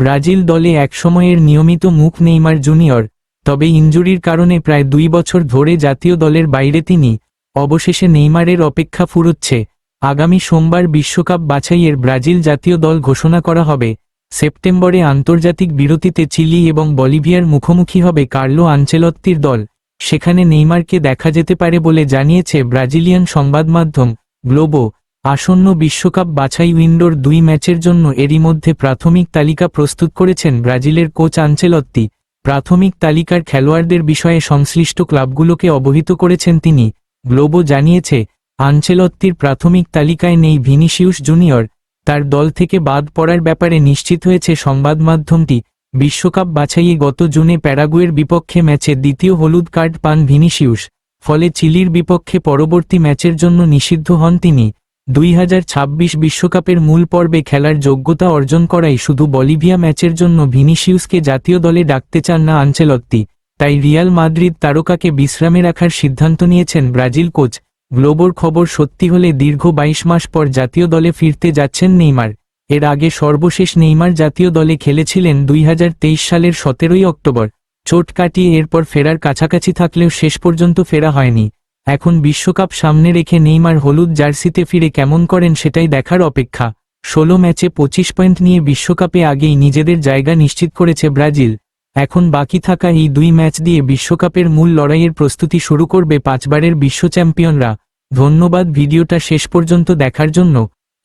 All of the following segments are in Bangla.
ব্রাজিল দলে একসময়ের নিয়মিত মুখ নেইমার জুনিয়র, তবে ইনজুরির কারণে প্রায় 2 বছর ধরে জাতীয় দলের বাইরে তিনি। অবশেষে নেইমারের অপেক্ষা ফুরোচ্ছে। আগামী সোমবার বিশ্বকাপ বাছাইয়ের ব্রাজিল জাতীয় দল ঘোষণা করা হবে। সেপ্টেম্বরে আন্তর্জাতিক বিরতিতে চিলি এবং বলিভিয়ার মুখোমুখি হবে কার্লো আনচেলত্তির দল। সেখানে নেইমারকে দেখা যেতে পারে বলে জানিয়েছে ব্রাজিলিয়ান সংবাদমাধ্যম গ্লোবো। আসন্ন বিশ্বকাপ বাছাই উইন্ডোর 2 ম্যাচের জন্য এরই মধ্যে প্রাথমিক তালিকা প্রস্তুত করেছেন ব্রাজিলের কোচ আনচেলত্তি। প্রাথমিক তালিকার খেলোয়াড়দের বিষয়ে সংশ্লিষ্ট ক্লাবগুলোকে অবহিত করেছেন তিনি। গ্লোবো জানিয়েছে, আনচেলত্তির প্রাথমিক তালিকায় নেই ভিনিসিউস জুনিয়র। তার দল থেকে বাদ পড়ার ব্যাপারে নিশ্চিত হয়েছে সংবাদমাধ্যমটি। বিশ্বকাপ বাছাইয়ে গত জুনে প্যারাগুয়ের বিপক্ষে ম্যাচে দ্বিতীয় হলুদ কার্ড পান ভিনিসিউস। ফলে চিলির বিপক্ষে পরবর্তী ম্যাচের জন্য নিষিদ্ধ হন তিনি। 2026 বিশ্বকাপের মূল পর্বে খেলার যোগ্যতা অর্জন করাই শুধু বলিভিয়া ম্যাচের জন্য ভিনিসিউসকে জাতীয় দলে ডাকতে চান না আনচেলত্তি। তাই রিয়াল মাদ্রিদ তারকাকে বিশ্রামে রাখার সিদ্ধান্ত নিয়েছেন ব্রাজিল কোচ। গ্লোবোর খবর সত্যি হলে দীর্ঘ 22 মাস পর জাতীয় দলে ফিরতে যাচ্ছেন নেইমার। এর আগে সর্বশেষ নেইমার জাতীয় দলে খেলেছিলেন 2023 সালের 17 অক্টোবর। চোট কাটিয়ে এরপর ফেরার কাছাকাছি থাকলেও শেষ পর্যন্ত ফেরা হয়নি। এখন বিশ্বকাপ সামনে রেখে নেইমার হলুদ জার্সিতে ফিরে কেমন করেন সেটাই দেখার অপেক্ষা। 16 ম্যাচে 25 পয়েন্ট নিয়ে বিশ্বকাপে আগেই নিজেদের জায়গা নিশ্চিত করেছে ব্রাজিল। এখন বাকি থাকা এই 2 ম্যাচ দিয়ে বিশ্বকাপের মূল লড়াইয়ের প্রস্তুতি শুরু করবে 5 বারের বিশ্ব চ্যাম্পিয়নরা। ধন্যবাদ ভিডিওটা শেষ পর্যন্ত দেখার জন্য।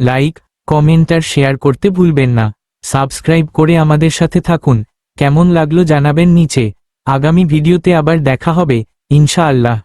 লাইক, কমেন্ট আর শেয়ার করতে ভুলবেন না। সাবস্ক্রাইব করে আমাদের সাথে থাকুন। কেমন লাগলো জানাবেন নিচে। আগামী ভিডিওতে আবার দেখা হবে ইনশাআল্লাহ।